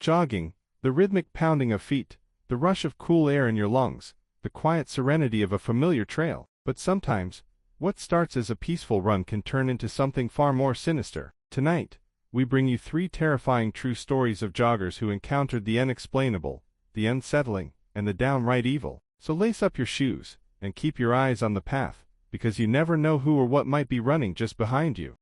Jogging, the rhythmic pounding of feet, the rush of cool air in your lungs, the quiet serenity of a familiar trail. But sometimes, what starts as a peaceful run can turn into something far more sinister. Tonight, we bring you 3 terrifying true stories of joggers who encountered the unexplainable, the unsettling, and the downright evil. So lace up your shoes, and keep your eyes on the path, because you never know who or what might be running just behind you.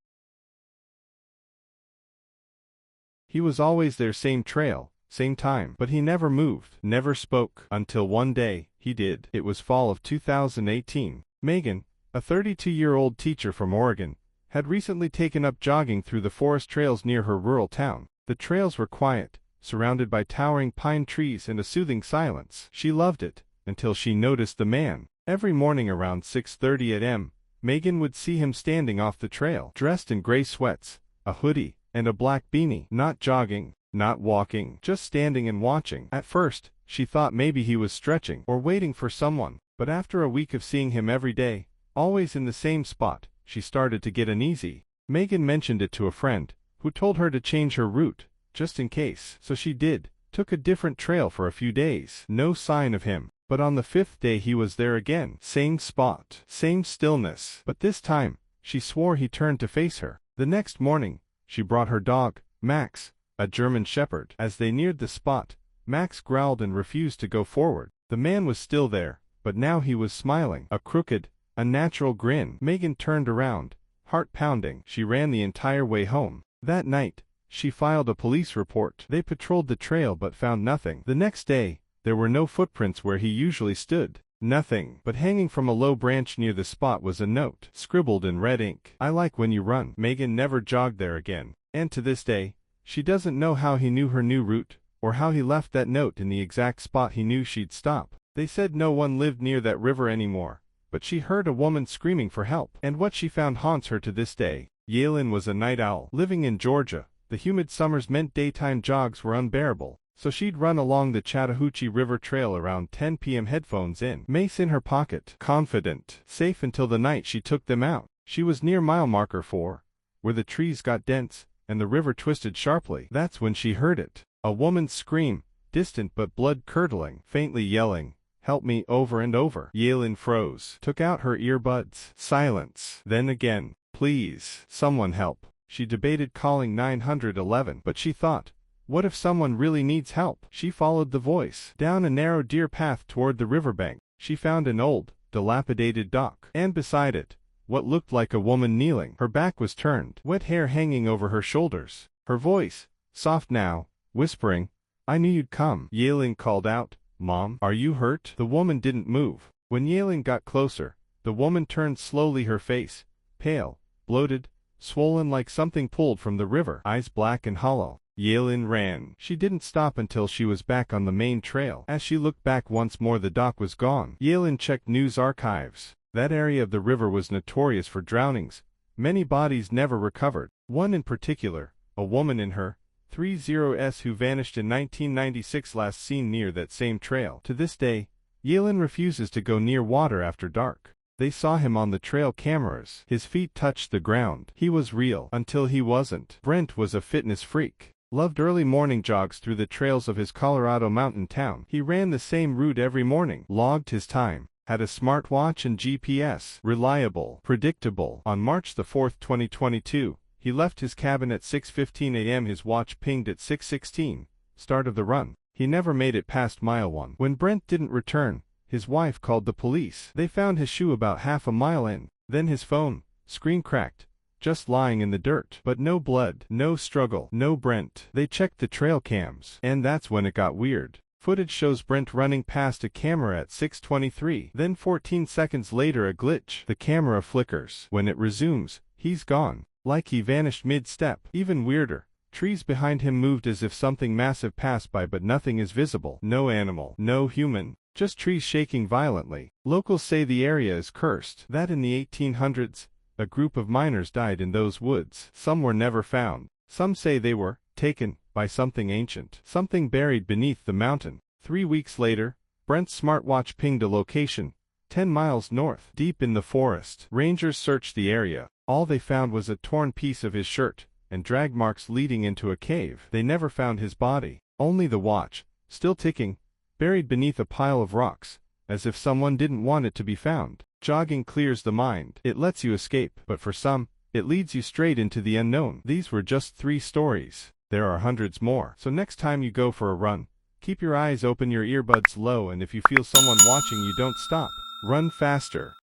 He was always there, same trail, same time, but he never moved, never spoke, until one day, he did. It was fall of 2018. Megan, a 32-year-old teacher from Oregon, had recently taken up jogging through the forest trails near her rural town. The trails were quiet, surrounded by towering pine trees and a soothing silence. She loved it, until she noticed the man. Every morning around 6:30 a.m., Megan would see him standing off the trail, dressed in gray sweats, a hoodie, and a black beanie. Not jogging, not walking, just standing and watching. At first, she thought maybe he was stretching or waiting for someone, but after a week of seeing him every day, always in the same spot, she started to get uneasy. Megan mentioned it to a friend, who told her to change her route, just in case. So she did, took a different trail for a few days. No sign of him, but on the 5th day he was there again. Same spot, same stillness. But this time, she swore he turned to face her. The next morning, she brought her dog, Max, a German Shepherd. As they neared the spot, Max growled and refused to go forward. The man was still there, but now he was smiling, a crooked, unnatural grin. Megan turned around, heart pounding. She ran the entire way home. That night, she filed a police report. They patrolled the trail but found nothing. The next day, there were no footprints where he usually stood. Nothing. But hanging from a low branch near the spot was a note, scribbled in red ink. "I like when you run." Megan never jogged there again. And to this day, she doesn't know how he knew her new route, or how he left that note in the exact spot he knew she'd stop. They said no one lived near that river anymore, but she heard a woman screaming for help. And what she found haunts her to this day. Yalin was a night owl. Living in Georgia, the humid summers meant daytime jogs were unbearable, so she'd run along the Chattahoochee River Trail around 10 p.m. headphones in, mace in her pocket, confident, safe until the night she took them out. She was near mile marker 4, where the trees got dense, and the river twisted sharply. That's when she heard it. A woman's scream, distant but blood-curdling, faintly yelling, "Help me," over and over. Yalin froze, took out her earbuds. Silence. Then again. "Please, someone help." She debated calling 911, but she thought, what if someone really needs help? She followed the voice. Down a narrow deer path toward the riverbank, she found an old, dilapidated dock. And beside it, what looked like a woman kneeling. Her back was turned, wet hair hanging over her shoulders. Her voice, soft now, whispering, "I knew you'd come." Yalin called out, "Mom, are you hurt?" The woman didn't move. When Yalin got closer, the woman turned slowly, her face, pale, bloated, swollen like something pulled from the river, eyes black and hollow. Yalin ran. She didn't stop until she was back on the main trail. As she looked back once more, the dock was gone. Yalin checked news archives. That area of the river was notorious for drownings. Many bodies never recovered. One in particular, a woman in her 30s who vanished in 1996, last seen near that same trail. To this day, Yalin refuses to go near water after dark. They saw him on the trail cameras. His feet touched the ground. He was real until he wasn't. Brent was a fitness freak. Loved early morning jogs through the trails of his Colorado mountain town. He ran the same route every morning, logged his time, had a smartwatch and GPS. Reliable, predictable. On March the 4th, 2022, he left his cabin at 6:15 a.m. His watch pinged at 6:16, start of the run. He never made it past mile 1. When Brent didn't return, his wife called the police. They found his shoe about half a mile in. Then his phone, screen cracked, just lying in the dirt. But no blood, no struggle, no Brent. They checked the trail cams. And that's when it got weird. Footage shows Brent running past a camera at 6:23. Then 14 seconds later a glitch. The camera flickers. When it resumes, he's gone. Like he vanished mid-step. Even weirder, trees behind him moved as if something massive passed by, but nothing is visible. No animal, no human. Just trees shaking violently. Locals say the area is cursed. That in the 1800s, a group of miners died in those woods. Some were never found. Some say they were taken by something ancient, something buried beneath the mountain. 3 weeks later, Brent's smartwatch pinged a location, 10 miles north, deep in the forest. Rangers searched the area. All they found was a torn piece of his shirt and drag marks leading into a cave. They never found his body. Only the watch, still ticking, buried beneath a pile of rocks, as if someone didn't want it to be found. Jogging clears the mind. It lets you escape, but for some, it leads you straight into the unknown. These were just 3 stories. There are hundreds more. So next time you go for a run, keep your eyes open, your earbuds low, and if you feel someone watching you, don't stop. Run faster.